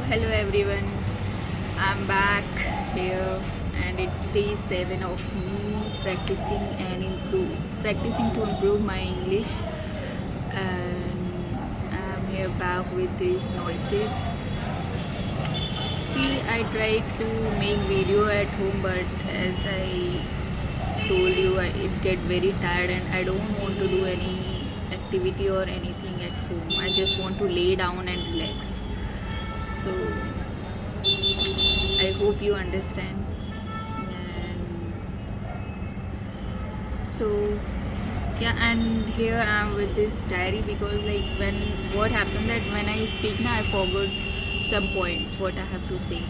Hello everyone, I'm back here and it's day 7 of me practicing to improve my English, and I'm here back with these noises. See, I tried to make video at home, but as I told you, it get very tired and I don't want to do any activity or anything at home. I just want to lay down and relax. So I hope you understand. And so yeah, and here I am with this diary because when what happened that when I speak now I forgot some points what I have to say.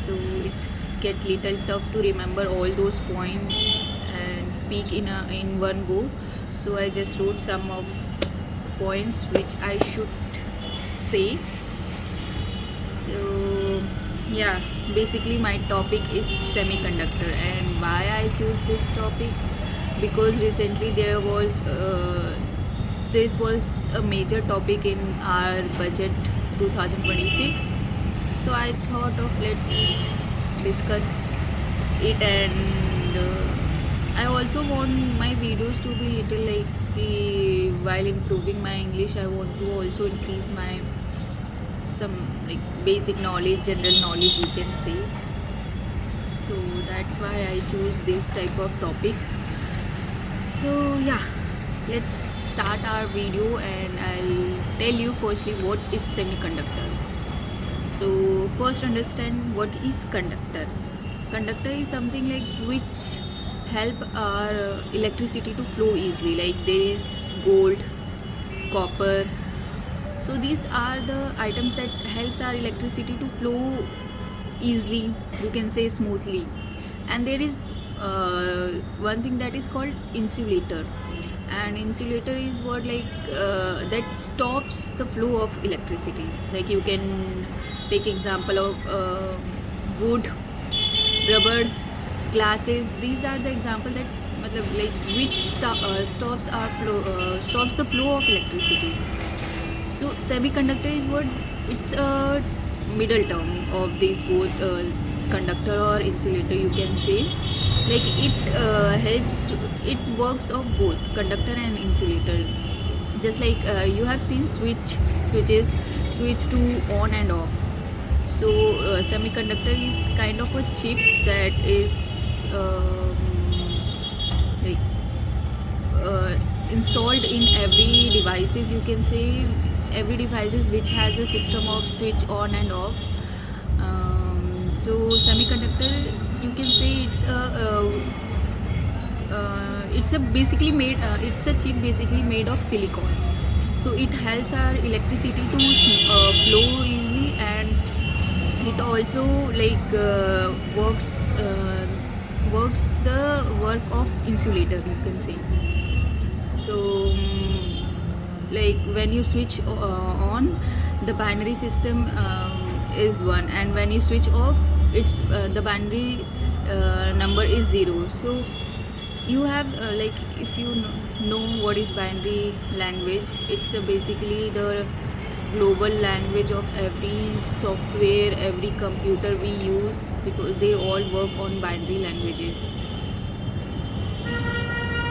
So it's get little tough to remember all those points and speak in one go. So I just wrote some of points which I should say. So yeah, basically my topic is semiconductor, and why I choose this topic because recently this was a major topic in our budget 2026. So I thought of let's discuss it, and I also want my videos to be little while improving my English I want to also increase my some basic knowledge, general knowledge you can say. So that's why I choose this type of topics. So yeah, let's start our video and I'll tell you firstly what is semiconductor. So first understand what is conductor. Conductor is something which help our electricity to flow easily, like there is gold, copper. So these are the items that helps our electricity to flow easily, you can say smoothly. And there is one thing that is called insulator, and insulator is what that stops the flow of electricity. Like you can take example of wood, rubber, glasses. These are the example that which stops the flow of electricity. So semiconductor is what it's a middle term of these both, conductor or insulator you can say. Like it works of both conductor and insulator. Just you have seen switches switch to on and off. So semiconductor is kind of a chip that is like installed in every devices, you can say every devices which has a system of switch on and off. So semiconductor you can say it's a basically made it's a chip basically made of silicon. So it helps our electricity to flow easily, and it also works the work of insulator, you can say. So when you switch on, the binary system is 1, and when you switch off, it's the binary number is 0. So you have if you know what is binary language, it's basically the global language of every software, every computer we use, because they all work on binary languages.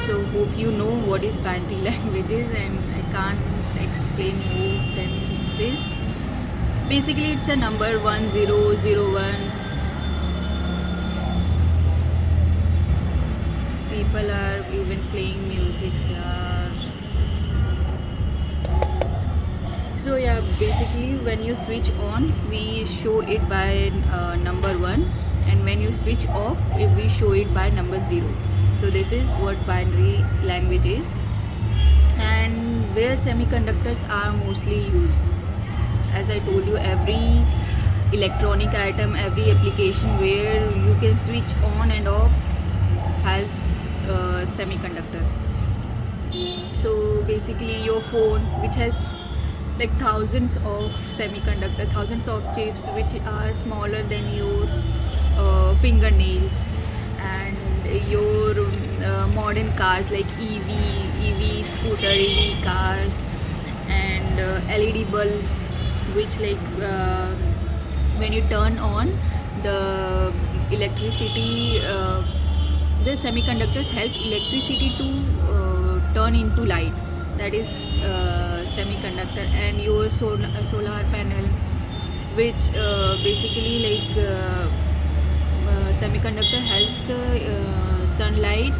So hope you know what is binary languages, and I can't explain more than this. Basically it's a number 1001. People are even playing music here. So yeah, basically when you switch on, we show it by number 1, and when you switch off, we show it by number 0. So this is what binary language is, and where semiconductors are mostly used. As I told you, every electronic item, every application where you can switch on and off has semiconductor. So basically your phone, which has thousands of semiconductor, thousands of chips which are smaller than your fingernails, and your modern cars like EV scooter, EV cars, and LED bulbs which when you turn on the electricity, the semiconductors help electricity to turn into light. That is semiconductor. And your solar panel, which basically semiconductor helps the sunlight,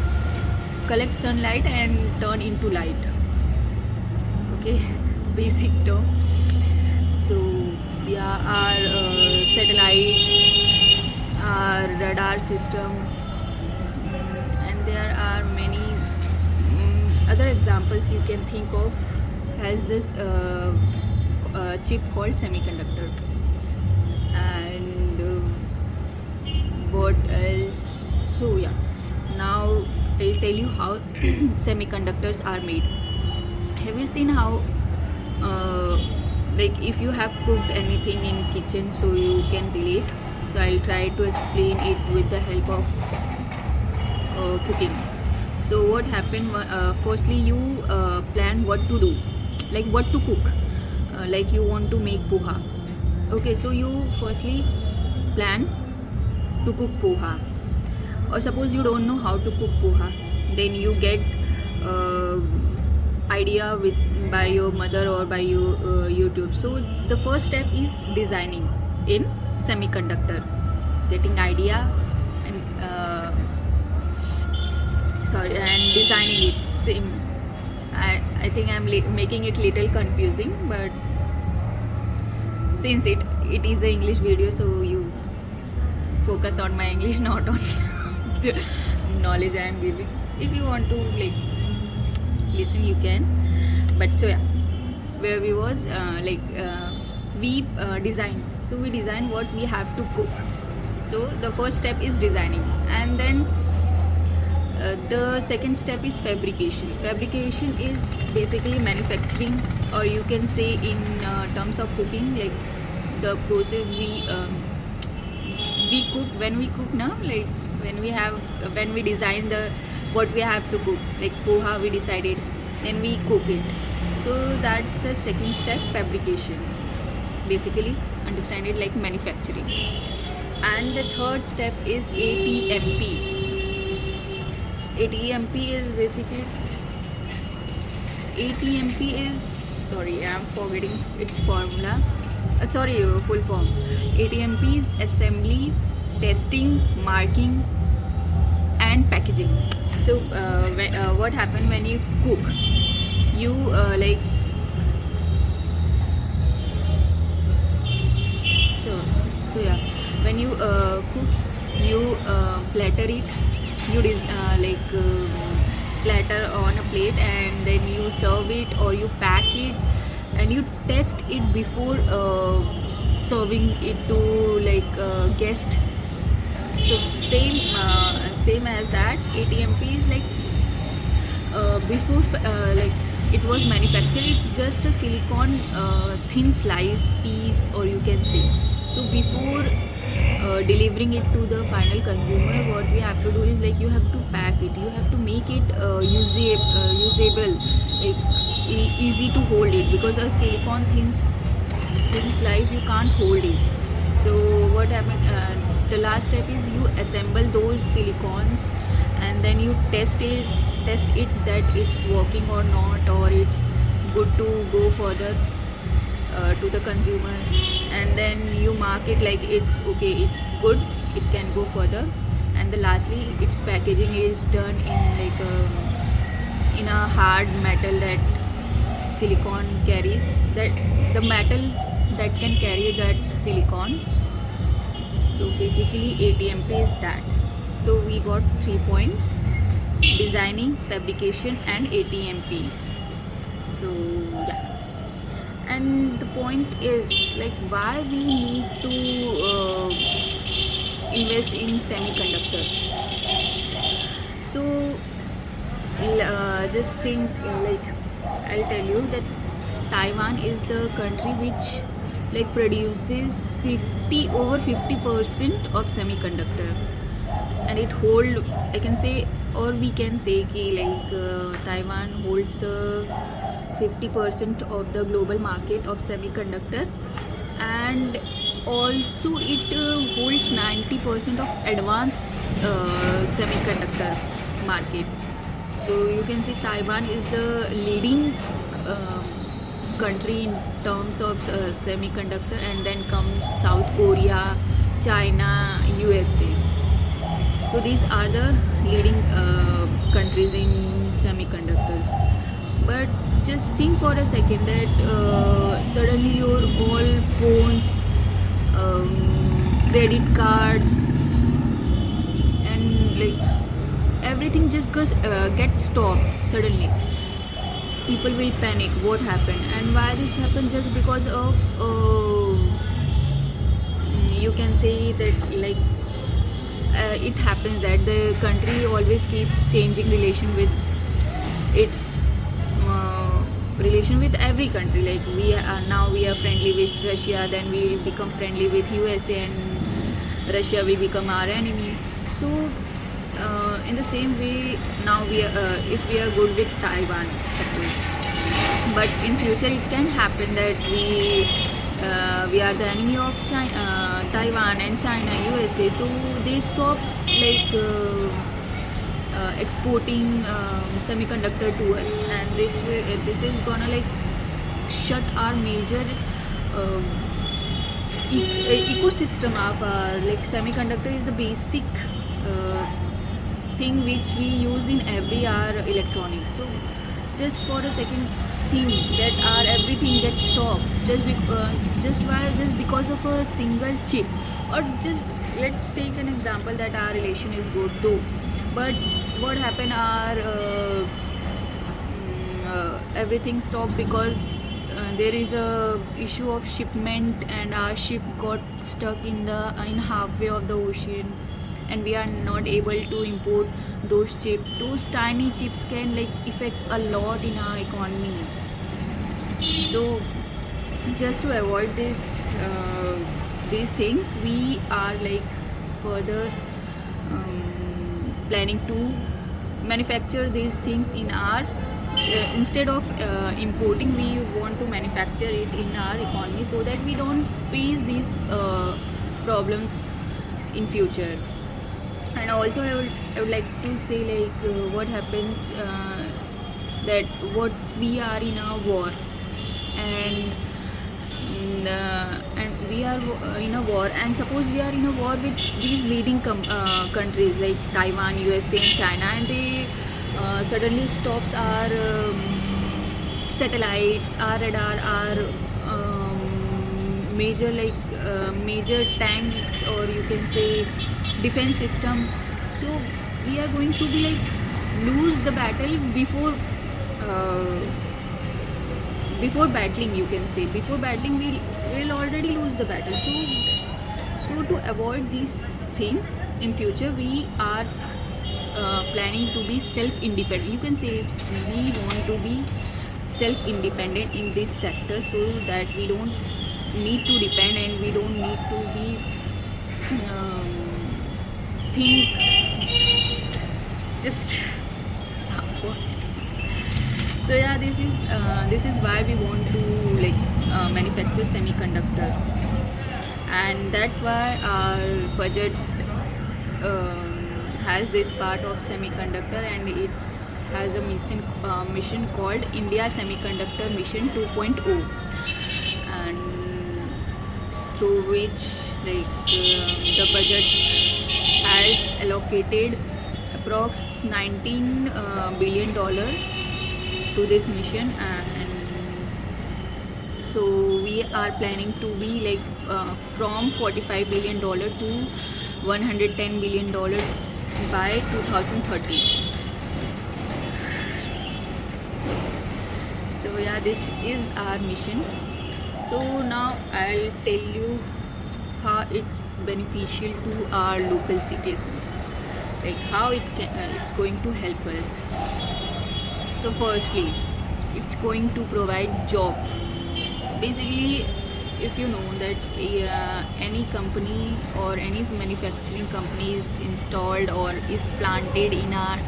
collect sunlight and turn into light. Okay, basic term. So yeah, our satellites, our radar system, and there are many other examples you can think of, has this chip called semiconductor. And what else? So yeah, now I'll tell you how semiconductors are made. Have you seen how like if you have cooked anything in kitchen, so you can relate? So I'll try to explain it with the help of cooking. So what happened, firstly you plan what to do, like what to cook. Like you want to make poha. Okay, so you firstly plan to cook poha. Or suppose you don't know how to cook poha, then you get uh, idea with by your mother or by your YouTube. So the first step is designing in semiconductor, getting idea and and designing it. Same. I think I'm making it little confusing, but since it is an English video, so you focus on my English, not on the knowledge I am giving. If you want to listen, you can. But so yeah, where we was we design. So we design what we have to cook. So the first step is designing, and then the second step is fabrication. Fabrication is basically manufacturing, or you can say in terms of cooking, like the process we cook. When we cook now, like when we design the what we have to cook, like poha we decided, then we cook it. So that's the second step, fabrication. Basically understand it like manufacturing. And the third step is ATMP. ATMP is basically sorry, I'm forgetting its formula. Full form. ATMP is assembly, testing, marking and packaging. So what happened when you cook, you so yeah, when you cook, you platter it. You platter on a plate, and then you serve it or you pack it, and you test it before serving it to guest. So same as that, ATMP is before it was manufactured, it's just a silicone thin slice piece, or you can say. So before delivering it to the final consumer, what we have to do is you have to pack it, you have to make it usable, easy to hold it, because a silicone thin slice you can't hold it. So what happened, the last step is you assemble those silicones, and then you test it that it's working or not, or it's good to go further to the consumer. And then you mark it like it's okay, it's good, it can go further. And then lastly, its packaging is done in a hard metal that silicone carries, that the metal that can carry that silicone. So basically ATMP is that. So we got 3 points: designing, fabrication and ATMP. So yeah, and the point is why we need to invest in semiconductor. So just think, I'll tell you that Taiwan is the country which produces over 50% of semiconductor, and it hold, I can say, or we can say Taiwan holds the 50% of the global market of semiconductor. And also it holds 90% of advanced semiconductor market. So you can say Taiwan is the leading country in terms of semiconductor, and then comes South Korea, China, USA. So these are the leading countries in semiconductors. But just think for a second that suddenly your all phones, credit card, and like everything just gets stopped suddenly. People will panic. What happened and why this happened? Just because of you can say that like it happens that the country always keeps changing its relation with every country. Like we are friendly with Russia, then we will become friendly with USA, and Russia will become our enemy. So in the same way, now if we are good with Taiwan, suppose, but in future it can happen that we are the enemy of Taiwan and China, USA. So they stop like exporting semiconductor to us, and this is gonna like shut our major um, ecosystem of our like semiconductor is the basic uh, thing which we use in every our electronics. So just for a second, think that our everything gets stopped just because of a single chip. Or just let's take an example that our relation is good though, but what happened, our everything stopped because there is a issue of shipment, and our ship got stuck in halfway of the ocean, and we are not able to import those chips. Those tiny chips can like affect a lot in our economy. So just to avoid these things, we are like further planning to manufacture these things in our instead of importing, we want to manufacture it in our economy so that we don't face these problems in future. And also I would like to say like what happens that what we are in a war, and and we are in a war, and suppose we are in a war with these leading countries like Taiwan, USA and China, and they suddenly stops our satellites, our radar, our major major tanks, or you can say defense system. So we are going to be like lose the battle before battling, you can say before battling we will already lose the battle. So to avoid these things in future, we are planning to be self-independent. You can say we want to be self-independent in this sector, so that we don't need to depend, and we don't need to be think just so yeah, this is why we want to like manufacture semiconductor, and that's why our budget has this part of semiconductor, and it's has a mission called India Semiconductor Mission 2.0, and through which like the budget has allocated approx $19 billion to this mission. And so we are planning to be like from $45 billion to $110 billion by 2030. So yeah, this is our mission. So now I'll tell you how it's beneficial to our local citizens, like how it's going to help us. So firstly, it's going to provide job. Basically, if you know that any company or any manufacturing company is installed or is planted in our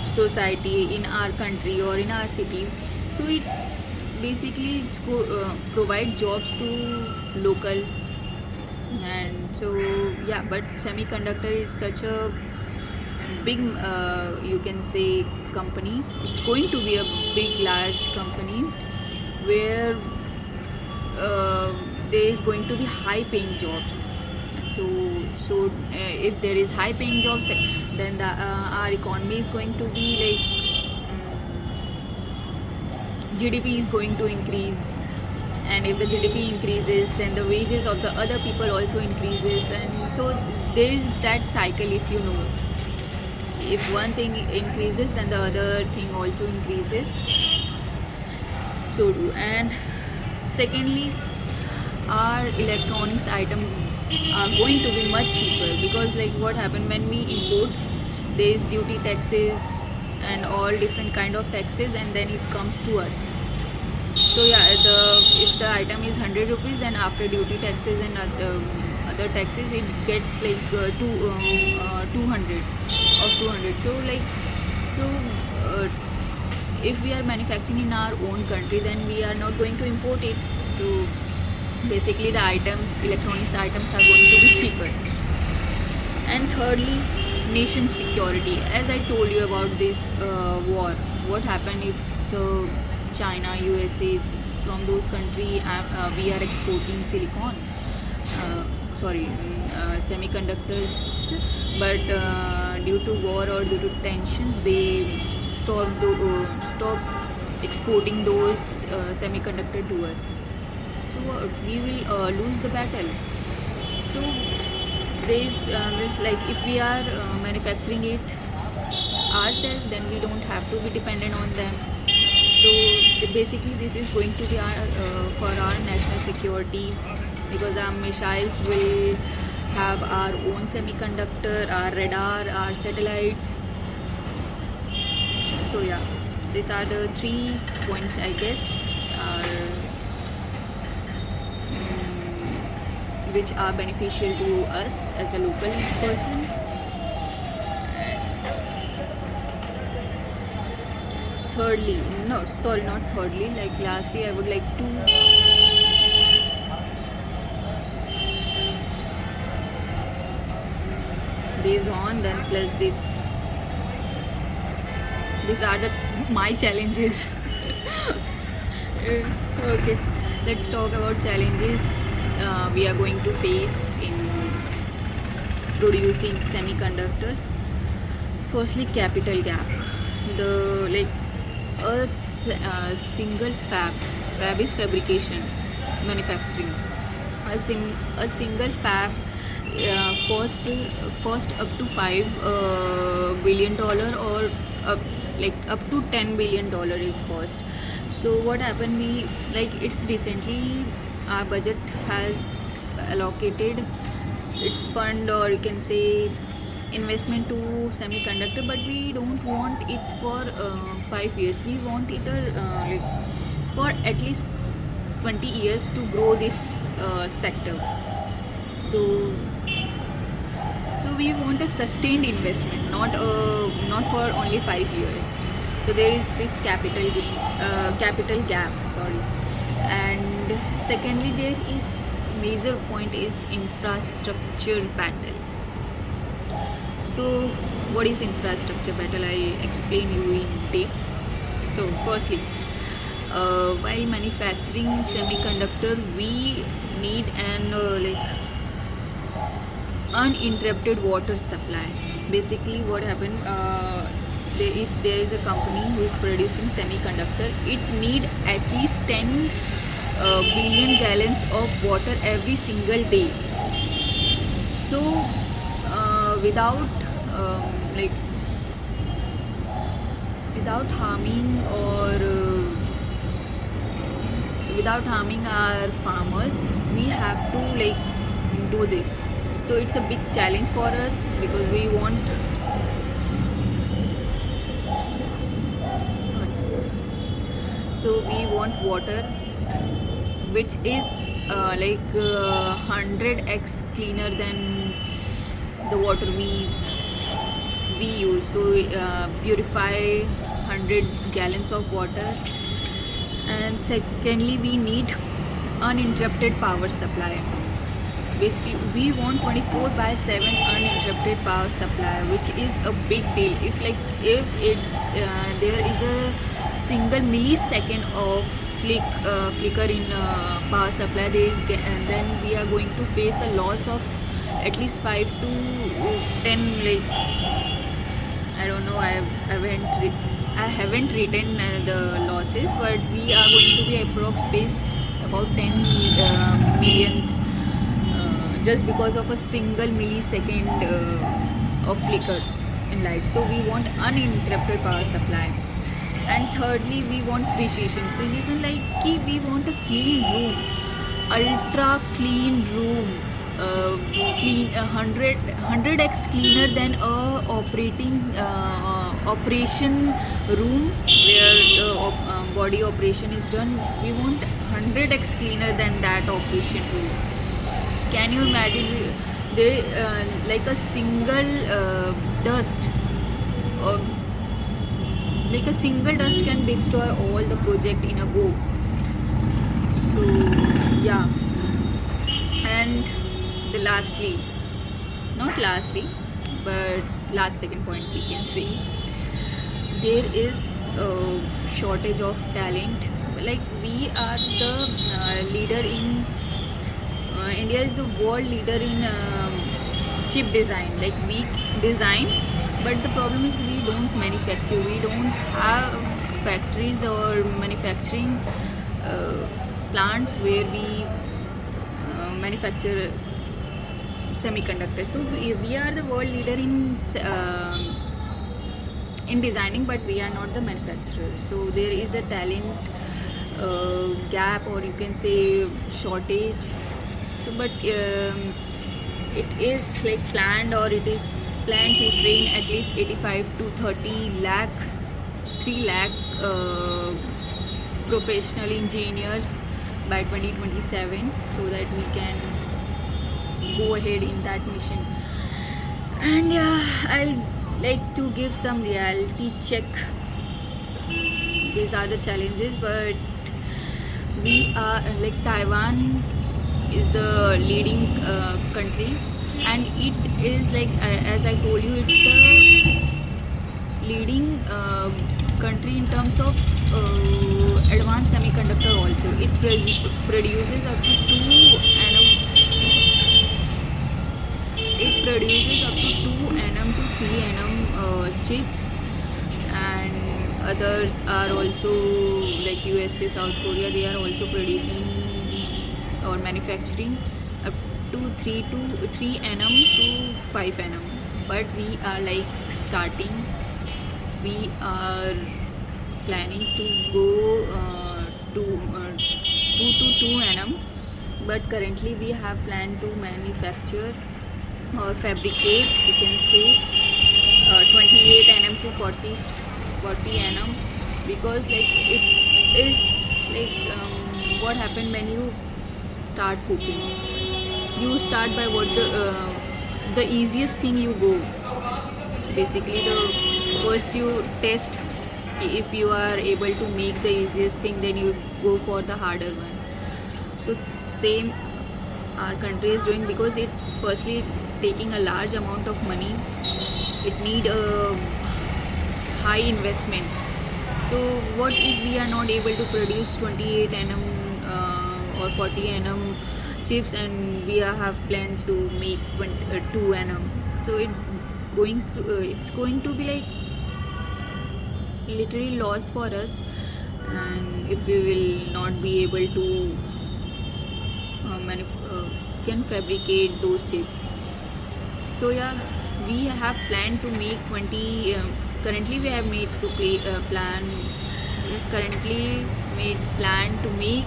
society, in our country or in our city, so basically provide jobs to local. And so yeah, but semiconductor is such a big, you can say, company. It's going to be a big large company where there is going to be high paying jobs. If there is high paying jobs, then our economy is going to be like, GDP is going to increase. And if the GDP increases, then the wages of the other people also increases. And so there is that cycle. If you know, if one thing increases, then the other thing also increases. So do. And secondly, our electronics item are going to be much cheaper, because like what happened when we import, there is duty, taxes and all different kind of taxes, and then it comes to us. So yeah, if the item is 100 rupees, then after duty, taxes and other taxes, it gets like 200 of 200. So like, if we are manufacturing in our own country, then we are not going to import it. So basically the electronics items are going to be cheaper. And thirdly, nation security. As I told you about this war, what happened if the China, USA, from those countries, we are exporting semiconductors, but due to war or due to tensions, they stop exporting those semiconductor to us. So we will lose the battle. So there is like, if we are manufacturing it ourselves, then we don't have to be dependent on them. So basically this is going to be for our national security, because our missiles will have our own semiconductor, our radar, our satellites. So yeah, these are the 3 points, I guess, which are beneficial to us as a local person. Thirdly, not thirdly, like lastly, I would like to this on, then plus this. These are my challenges. Okay, let's talk about challenges we are going to face in producing semiconductors. Firstly, capital gap. A single fab is fabrication, manufacturing. A single fab cost up to $5 billion, or up to $10 billion it cost. So what happened, it's recently our budget has allocated its fund, or you can say investment, to semiconductor, but we don't want it for 5 years. We want it for at least 20 years to grow this sector. So we want a sustained investment, not for only 5 years. So there is this capital gap, sorry. And secondly, there is major point is infrastructure battle. So what is infrastructure battle? I'll explain you in depth. So firstly, while manufacturing semiconductor, we need an uninterrupted water supply. Basically what happened, if there is a company who is producing semiconductor, it need at least 10 billion gallons of water every single day. So without harming our farmers, we have to do this. So it's a big challenge for us, because we want water which is 100x cleaner than the water we use. So purify 100 gallons of water, And secondly, we need uninterrupted power supply. Basically, we want 24/7 uninterrupted power supply, which is a big deal. If there is a single millisecond of flicker in power supply, and then we are going to face a loss of at least 5 to 10, like, I don't know. I haven't written the losses, but we are going to be approx face about 10 millions just because of a single millisecond of flickers in light. So we want uninterrupted power supply. And thirdly, we want precision. Precision, like we want a clean room, ultra clean room, clean 100x cleaner than a operation room where the body operation is done. We want 100x cleaner than that operation room. Can you imagine? They like a single dust, or like a single dust can destroy all the project in a go. So yeah. And the not lastly, but last second point, we can say there is a shortage of talent. Like, we are the leader in India is the world leader in chip design. Like, we design, but the problem is we don't manufacture. We don't have factories or manufacturing plants where we manufacture semiconductors. So we are the world leader in designing, but we are not the manufacturer. So there is a talent gap, or you can say shortage. So but it is like planned, or it is planned to train at least 85 to 30 lakh 3 lakh professional engineers by 2027, so that we can go ahead in that mission. And yeah, I'll like to give some reality check. These are the challenges, but we are like Taiwan is the leading country, and it is like, as I told you, it's the leading country in terms of advanced semiconductor also. It produces up to 2 nm to 3 nm chips, and others are also like USA, South Korea. They are also producing or manufacturing up to 3 nm to 5 nm. But we are like starting. We are planning to go to 2 to 2 nm, but currently we have planned to manufacture or fabricate, you can say, 28 nm to 40 nm, because like it is like what happened when you start cooking. You start by what the easiest thing you go. Basically, the first you test. If you are able to make the easiest thing, then you go for the harder one. So same our country is doing, because firstly it's taking a large amount of money. It need a high investment. So what if we are not able to produce 28 nm or 40 nm chips, and we have planned to make 2 nm? So it's going to be like literally loss for us, and if we will not be able to can fabricate those chips. So yeah, we have planned to make 20 currently we have made to plan to make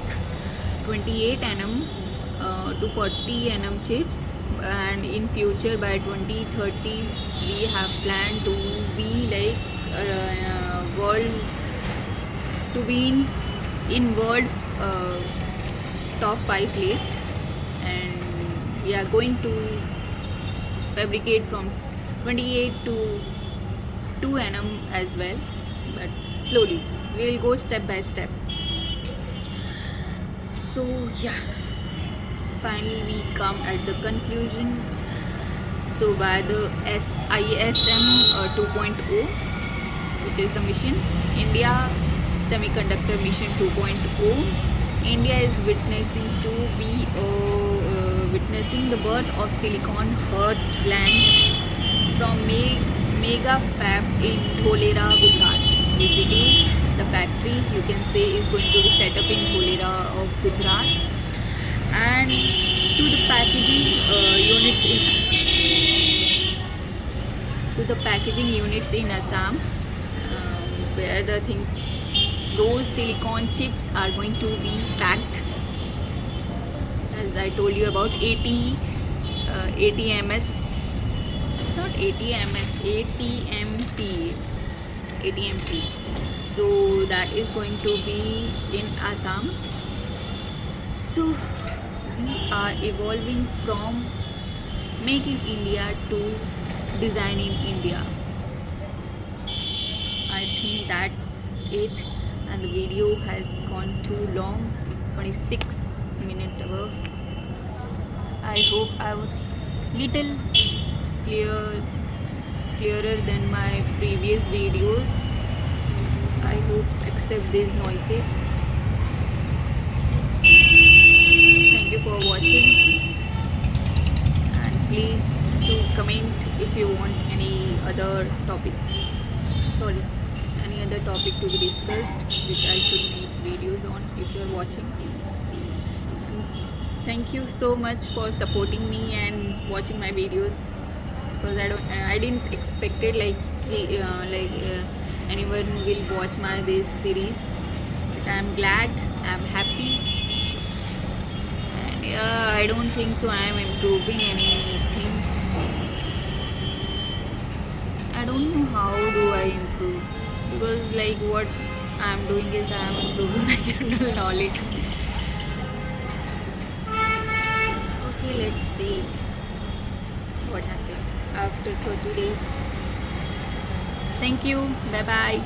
28 nm to 40 nm chips, and in future by 2030 we have planned to be like world to be in world top 5 list, and we are going to fabricate from 28 to 2 nm as well, but slowly we will go step by step. So yeah, finally we come at the conclusion. So by the SISM 2.0, which is the mission, India Semiconductor Mission 2.0, India is witnessing the birth of Silicon Heartland from Mega Fab in Dholera, Gujarat. Basically, the factory you can say is going to be set up in Dholera of Gujarat, and to the packaging units in Assam, where the things, those silicon chips are going to be packed, as I told you about 80ms. It's not 80ms, ATMP. So that is going to be in Assam. So we are evolving from Make in India to Design in India. I think that's it, and the video has gone too long, 26 minutes above. I hope I was little clearer than my previous videos. I hope accept these noises. Thank you for watching, and please do comment if you want any other topic to be discussed, which I should make videos on if you are watching. And thank you so much for supporting me and watching my videos, because I didn't expect it anyone will watch this series, but I'm glad, I'm happy, and yeah, I don't think so I am improving anything. I don't know how do I improve, because what I'm doing is I'm improving my general knowledge. Okay, let's see what happened after 30 days. Thank you. Bye bye.